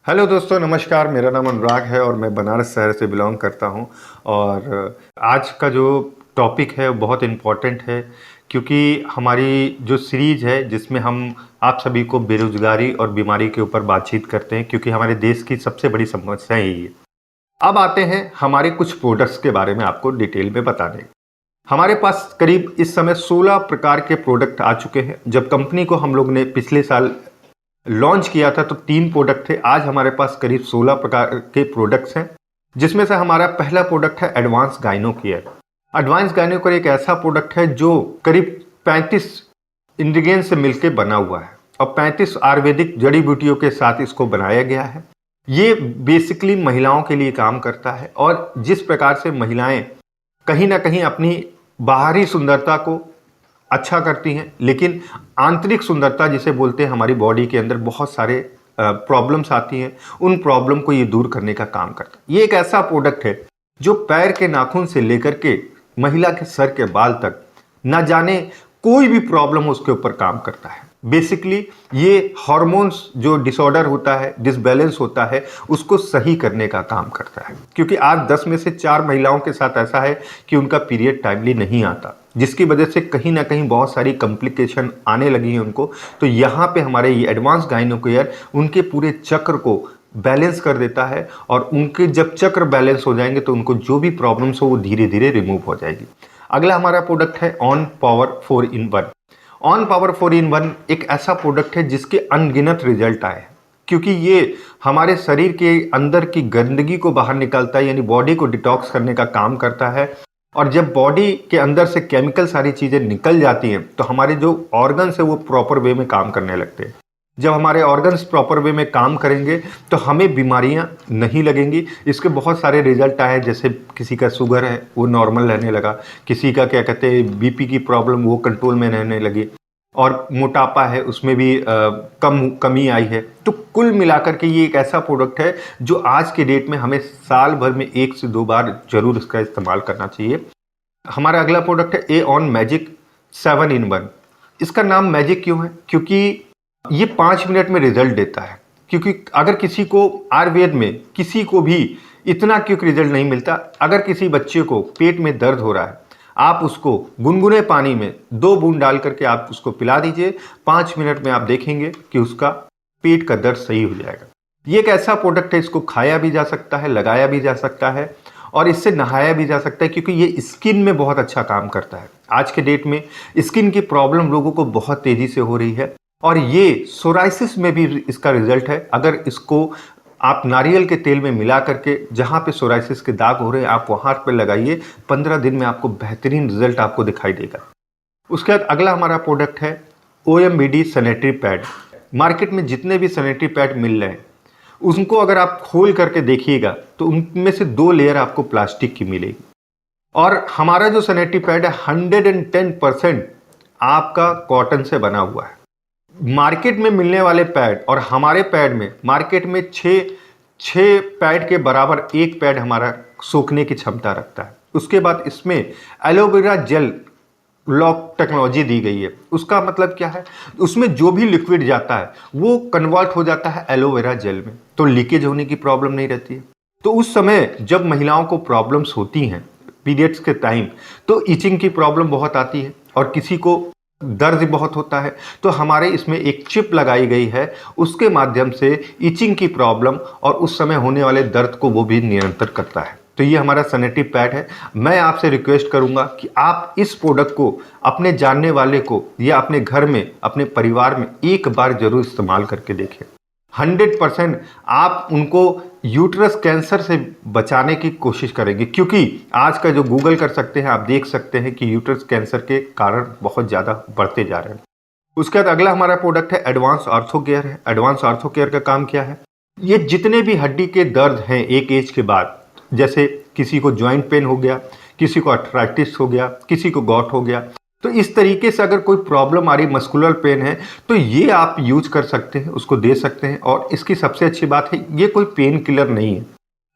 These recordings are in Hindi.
हेलो दोस्तों, नमस्कार। मेरा नाम अनुराग है और मैं बनारस शहर से बिलोंग करता हूं। और आज का जो टॉपिक है वो बहुत इम्पोर्टेंट है, क्योंकि हमारी जो सीरीज है जिसमें हम आप सभी को बेरोजगारी और बीमारी के ऊपर बातचीत करते हैं, क्योंकि हमारे देश की सबसे बड़ी समस्या यही है। अब आते हैं हमारे कुछ प्रोडक्ट्स के बारे में आपको डिटेल में बताने। हमारे पास करीब इस समय 16 प्रकार के प्रोडक्ट आ चुके हैं। जब कंपनी को हम लोग ने पिछले साल लॉन्च किया था तो 3 प्रोडक्ट थे। आज हमारे पास करीब 16 प्रकार के प्रोडक्ट्स हैं, जिसमें से हमारा पहला प्रोडक्ट है advance gyno care. Advance gyno care एक ऐसा प्रोडक्ट है जो करीब 35 इंग्रेडिएंट्स से मिलकर बना हुआ है और 35 आयुर्वेदिक जड़ी बूटियों के साथ इसको बनाया गया है। ये बेसिकली महिलाओं के लिए काम करता है और जिस प्रकार से महिलाएं कहीं ना कहीं अपनी बाहरी सुंदरता को अच्छा करती हैं, लेकिन आंतरिक सुंदरता जिसे बोलते हैं, हमारी बॉडी के अंदर बहुत सारे प्रॉब्लम्स आती हैं, उन प्रॉब्लम को ये दूर करने का काम करता है। ये एक ऐसा प्रोडक्ट है जो पैर के नाखून से लेकर के महिला के सर के बाल तक न जाने कोई भी प्रॉब्लम उसके ऊपर काम करता है। बेसिकली ये हार्मोन्स जो डिसऑर्डर होता है, डिसबैलेंस होता है, उसको सही करने का काम करता है। क्योंकि आज 10 में से 4 महिलाओं के साथ ऐसा है कि उनका पीरियड टाइमली नहीं आता, जिसकी वजह से कहीं ना कहीं बहुत सारी कॉम्प्लिकेशन आने लगी हैं उनको। तो यहाँ पे हमारे ये एडवांस गाइनो केयर उनके पूरे चक्र को बैलेंस कर देता है और उनके जब चक्र बैलेंस हो जाएंगे तो उनको जो भी प्रॉब्लम्स हो वो धीरे धीरे रिमूव हो जाएगी। अगला हमारा प्रोडक्ट है on power 4 in 1। On power 4 in 1 एक ऐसा प्रोडक्ट है जिसके अनगिनत रिजल्ट आए हैं, क्योंकि ये हमारे शरीर के अंदर की गंदगी को बाहर निकालता है, यानी बॉडी को डिटॉक्स करने का काम करता है। और जब बॉडी के अंदर से केमिकल सारी चीज़ें निकल जाती हैं तो हमारे जो ऑर्गन्स है वो प्रॉपर वे में काम करने लगते हैं। जब हमारे ऑर्गन्स प्रॉपर वे में काम करेंगे तो हमें बीमारियां नहीं लगेंगी। इसके बहुत सारे रिजल्ट आए, जैसे किसी का शुगर है वो नॉर्मल रहने लगा, किसी का क्या कहते हैं बीपी की प्रॉब्लम वो कंट्रोल में रहने लगी, और मोटापा है उसमें भी कमी आई है। तो कुल मिलाकर के ये एक ऐसा प्रोडक्ट है जो आज के डेट में हमें साल भर में 1 से 2 बार जरूर इसका इस्तेमाल करना चाहिए। हमारा अगला प्रोडक्ट है ए ऑन मैजिक 7 in 1। इसका नाम मैजिक क्यों है? क्योंकि ये 5 मिनट में रिजल्ट देता है। क्योंकि अगर किसी को आयुर्वेद में किसी को भी इतना क्विक रिजल्ट नहीं मिलता। अगर किसी बच्चे को पेट में दर्द हो रहा है, आप उसको गुनगुने पानी में 2 बूंद डाल करके आप उसको पिला दीजिए, 5 मिनट में आप देखेंगे कि उसका पेट का दर्द सही हो जाएगा। ये एक ऐसा प्रोडक्ट है, इसको खाया भी जा सकता है, लगाया भी जा सकता है और इससे नहाया भी जा सकता है, क्योंकि ये स्किन में बहुत अच्छा काम करता है। आज के डेट में स्किन की प्रॉब्लम लोगों को बहुत तेजी से हो रही है और ये सोराइसिस में भी इसका रिजल्ट है। अगर इसको आप नारियल के तेल में मिला करके जहाँ पे सोराइसिस के दाग हो रहे हैं आप वहाँ पे लगाइए, 15 दिन में आपको बेहतरीन रिजल्ट आपको दिखाई देगा। उसके बाद अगला हमारा प्रोडक्ट है OMBD सैनिटरी पैड। मार्केट में जितने भी सैनिटरी पैड मिल रहे हैं उनको अगर आप खोल करके देखिएगा तो उनमें से 2 लेयर आपको प्लास्टिक की मिलेगी। और हमारा जो सैनिटरी पैड है 110% आपका कॉटन से बना हुआ है। मार्केट में मिलने वाले पैड और हमारे पैड में मार्केट में 6 पैड के बराबर एक पैड हमारा सोखने की क्षमता रखता है। उसके बाद इसमें एलोवेरा जेल लॉक टेक्नोलॉजी दी गई है। उसका मतलब क्या है? उसमें जो भी लिक्विड जाता है वो कन्वर्ट हो जाता है एलोवेरा जेल में, तो लीकेज होने की प्रॉब्लम नहीं रहती है। तो उस समय जब महिलाओं को प्रॉब्लम्स होती हैं पीरियड्स के टाइम, तो इचिंग की प्रॉब्लम बहुत आती है और किसी को दर्द बहुत होता है, तो हमारे इसमें एक चिप लगाई गई है, उसके माध्यम से इचिंग की प्रॉब्लम और उस समय होने वाले दर्द को वो भी नियंत्रण करता है। तो ये हमारा सैनिटरी पैड है। मैं आपसे रिक्वेस्ट करूंगा कि आप इस प्रोडक्ट को अपने जानने वाले को या अपने घर में अपने परिवार में एक बार जरूर इस्तेमाल करके देखें। 100% आप उनको यूट्रस कैंसर से बचाने की कोशिश करेंगे, क्योंकि आज का जो गूगल कर सकते हैं आप देख सकते हैं कि यूट्रस कैंसर के कारण बहुत ज़्यादा बढ़ते जा रहे हैं। उसके बाद अगला हमारा प्रोडक्ट है एडवांस ऑर्थो केयर है। एडवांस ऑर्थो केयर का काम क्या है? ये जितने भी हड्डी के दर्द हैं एक एज के बाद, जैसे किसी को जॉइंट पेन हो गया, किसी को आर्थराइटिस हो गया, किसी को गॉट हो गया, तो इस तरीके से अगर कोई प्रॉब्लम आ रही, मस्कुलर पेन है, तो ये आप यूज कर सकते हैं, उसको दे सकते हैं। और इसकी सबसे अच्छी बात है ये कोई पेन किलर नहीं है,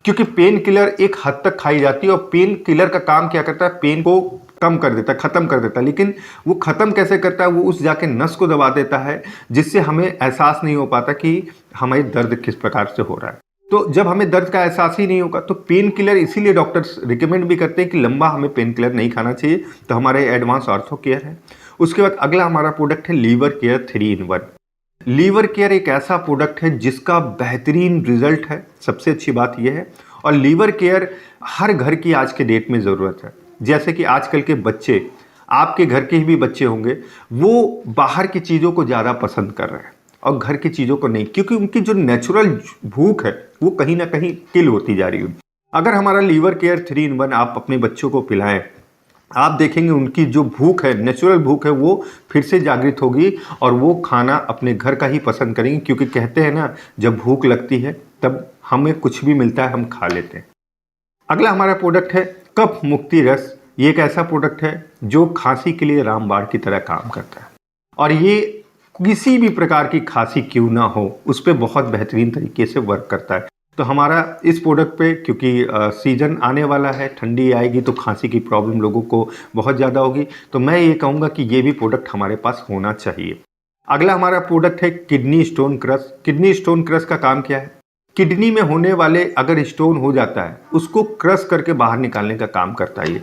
क्योंकि पेन किलर एक हद तक खाई जाती है और पेन किलर का काम क्या करता है? पेन को कम कर देता है, ख़त्म कर देता है। लेकिन वो ख़त्म कैसे करता है, वो उस जाके नस को दबा देता है, जिससे हमें एहसास नहीं हो पाता कि हमें दर्द किस प्रकार से हो रहा है। तो जब हमें दर्द का एहसास ही नहीं होगा तो पेन किलर, इसीलिए डॉक्टर्स रिकमेंड भी करते हैं कि लंबा हमें पेन किलर नहीं खाना चाहिए। तो हमारे एडवांस ऑर्थो केयर है। उसके बाद अगला हमारा प्रोडक्ट है liver care 3 in 1। Liver care एक ऐसा प्रोडक्ट है जिसका बेहतरीन रिजल्ट है, सबसे अच्छी बात यह है। और लीवर केयर हर घर की आज के डेट में ज़रूरत है। जैसे कि आजकल के बच्चे, आपके घर के ही भी बच्चे होंगे, वो बाहर की चीज़ों को ज़्यादा पसंद कर रहे हैं और घर की चीज़ों को नहीं, क्योंकि उनकी जो नेचुरल भूख है वो कहीं ना कहीं किल होती जा रही है। अगर हमारा लीवर केयर 3 in 1 आप अपने बच्चों को पिलाएं, आप देखेंगे उनकी जो भूख है, नेचुरल भूख है, वो फिर से जागृत होगी और वो खाना अपने घर का ही पसंद करेंगे। क्योंकि कहते हैं ना, जब भूख लगती है तब हमें कुछ भी मिलता है हम खा लेते हैं। अगला हमारा प्रोडक्ट है कफ मुक्ति रस। ये एक ऐसा प्रोडक्ट है जो खांसी के लिए रामबाण की तरह काम करता है और ये किसी भी प्रकार की खांसी क्यों ना हो उस पर बहुत बेहतरीन तरीके से वर्क करता है। तो हमारा इस प्रोडक्ट पे, क्योंकि सीजन आने वाला है, ठंडी आएगी तो खांसी की प्रॉब्लम लोगों को बहुत ज़्यादा होगी, तो मैं ये कहूँगा कि ये भी प्रोडक्ट हमारे पास होना चाहिए। अगला हमारा प्रोडक्ट है kidney stone crush. Kidney stone crush का काम क्या है? किडनी में होने वाले अगर स्टोन हो जाता है उसको क्रश करके बाहर निकालने का काम करता है ये।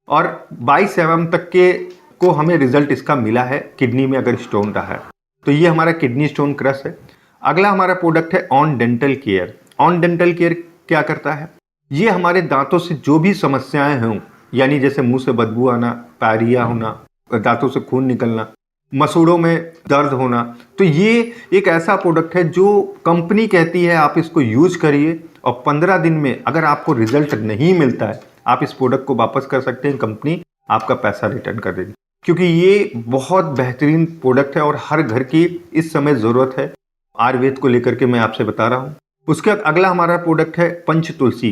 और 22 mm तक के को हमें रिजल्ट इसका मिला है किडनी में अगर स्टोन रहा है। तो ये हमारा किडनी स्टोन क्रश है। अगला हमारा प्रोडक्ट है on dental care. On dental care क्या करता है? ये हमारे दांतों से जो भी समस्याएं हों, यानी जैसे मुंह से बदबू आना, पायरिया होना, दांतों से खून निकलना, मसूड़ों में दर्द होना, तो ये एक ऐसा प्रोडक्ट है जो कंपनी कहती है आप इसको यूज करिए और 15 दिन में अगर आपको रिजल्ट नहीं मिलता है आप इस प्रोडक्ट को वापस कर सकते हैं, कंपनी आपका पैसा रिटर्न कर देगी। क्योंकि ये बहुत बेहतरीन प्रोडक्ट है और हर घर की इस समय ज़रूरत है। आयुर्वेद को लेकर के मैं आपसे बता रहा हूँ। उसके बाद अगला हमारा प्रोडक्ट है पंच तुलसी।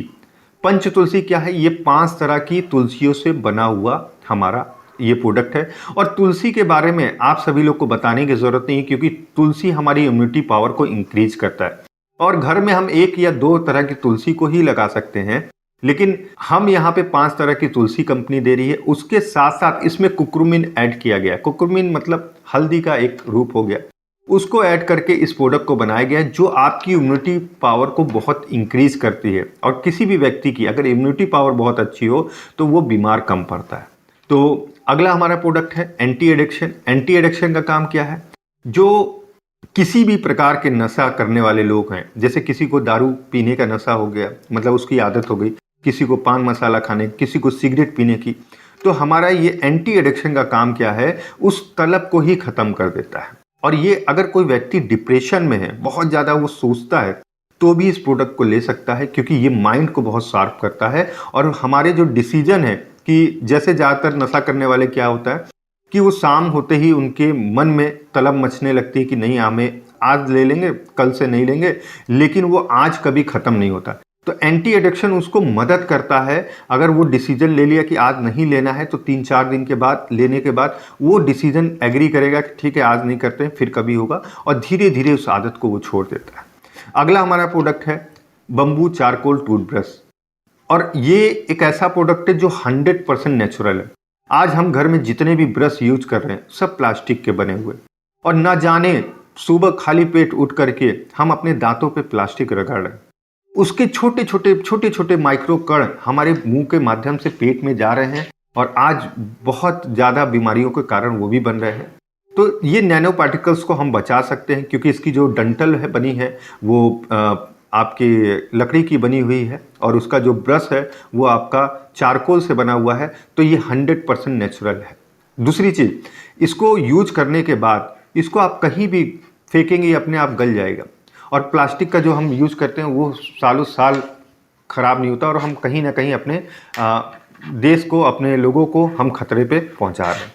पंच तुलसी क्या है? ये 5 तरह की तुलसियों से बना हुआ हमारा ये प्रोडक्ट है। और तुलसी के बारे में आप सभी लोग को बताने की ज़रूरत नहीं है, क्योंकि तुलसी हमारी इम्यूनिटी पावर को इंक्रीज करता है। और घर में हम 1 या 2 तरह की तुलसी को ही लगा सकते हैं, लेकिन हम यहाँ पे 5 तरह की तुलसी कंपनी दे रही है। उसके साथ साथ इसमें कुकुरमिन ऐड किया गया है। कुकुरमिन मतलब हल्दी का एक रूप हो गया, उसको ऐड करके इस प्रोडक्ट को बनाया गया है जो आपकी इम्यूनिटी पावर को बहुत इंक्रीज करती है। और किसी भी व्यक्ति की अगर इम्यूनिटी पावर बहुत अच्छी हो तो वो बीमार कम पड़ता है। तो अगला हमारा प्रोडक्ट है एंटी एडिक्शन। एंटी एडिक्शन का काम क्या है? जो किसी भी प्रकार के नशा करने वाले लोग हैं, जैसे किसी को दारू पीने का नशा हो गया, मतलब उसकी आदत हो गई, किसी को पान मसाला खाने, किसी को सिगरेट पीने की, तो हमारा ये एंटी एडिक्शन का काम क्या है? उस तलब को ही खत्म कर देता है। और ये अगर कोई व्यक्ति डिप्रेशन में है, बहुत ज़्यादा वो सोचता है, तो भी इस प्रोडक्ट को ले सकता है, क्योंकि ये माइंड को बहुत शार्प करता है। और हमारे जो डिसीजन है कि जैसे ज़्यादातर नशा करने वाले क्या होता है कि वो शाम होते ही उनके मन में तलब मचने लगती है कि नहीं हमें आज ले लेंगे, कल से नहीं लेंगे, लेकिन वो आज कभी ख़त्म नहीं होता। तो एंटी एडिक्शन उसको मदद करता है। अगर वो डिसीजन ले लिया कि आज नहीं लेना है, तो 3-4 दिन के बाद लेने के बाद वो डिसीजन एग्री करेगा कि ठीक है आज नहीं करते हैं, फिर कभी होगा, और धीरे धीरे उस आदत को वो छोड़ देता है। अगला हमारा प्रोडक्ट है बम्बू चारकोल टूथब्रश। और ये एक ऐसा प्रोडक्ट है जो 100% नेचुरल है। आज हम घर में जितने भी ब्रश यूज कर रहे हैं सब प्लास्टिक के बने हुए, और ना जाने सुबह खाली पेट उठ करके हम अपने दांतों पे प्लास्टिक रगड़ रहे हैं, उसके छोटे छोटे माइक्रो कण हमारे मुंह के माध्यम से पेट में जा रहे हैं और आज बहुत ज़्यादा बीमारियों के कारण वो भी बन रहे हैं। तो ये नैनो पार्टिकल्स को हम बचा सकते हैं, क्योंकि इसकी जो डंठल है बनी है वो आपकी लकड़ी की बनी हुई है, और उसका जो ब्रश है वो आपका चारकोल से बना हुआ है। तो ये 100% नेचुरल है। दूसरी चीज़, इसको यूज करने के बाद इसको आप कहीं भी फेंकेंगे अपने आप गल जाएगा। और प्लास्टिक का जो हम यूज करते हैं वो सालों साल ख़राब नहीं होता, और हम कहीं ना कहीं अपने देश को, अपने लोगों को हम खतरे पे पहुंचा रहे हैं।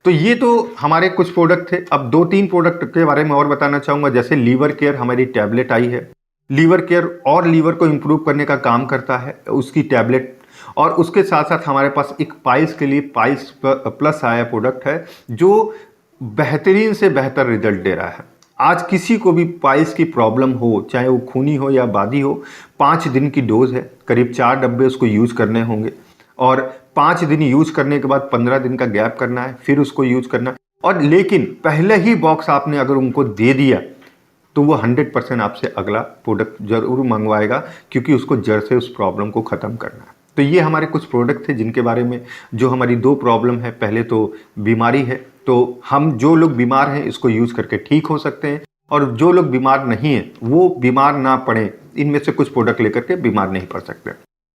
तो ये तो हमारे कुछ प्रोडक्ट थे। अब 2-3 प्रोडक्ट के बारे में और बताना चाहूँगा। जैसे लीवर केयर हमारी टैबलेट आई है। लीवर केयर और लीवर को इम्प्रूव करने का काम करता है उसकी टैबलेट। और उसके साथ साथ हमारे पास एक पाइल्स के लिए पाइल्स प्लस आया प्रोडक्ट है जो बेहतरीन से बेहतर रिजल्ट दे रहा है। आज किसी को भी पाइल्स की प्रॉब्लम हो, चाहे वो खूनी हो या बादी हो, 5 दिन की डोज है, करीब 4 डब्बे उसको यूज करने होंगे। और 5 दिन यूज करने के बाद 15 दिन का गैप करना है, फिर उसको यूज करना है। और लेकिन पहले ही बॉक्स आपने अगर उनको दे दिया तो वो 100% आपसे अगला प्रोडक्ट जरूर मंगवाएगा, क्योंकि उसको जड़ से उस प्रॉब्लम को ख़त्म करना है। तो ये हमारे कुछ प्रोडक्ट थे जिनके बारे में, जो हमारी 2 प्रॉब्लम है। पहले तो बीमारी है, तो हम जो लोग बीमार हैं इसको यूज़ करके ठीक हो सकते हैं, और जो लोग बीमार नहीं हैं वो बीमार ना पड़ें, इनमें से कुछ प्रोडक्ट लेकर के बीमार नहीं पड़ सकते।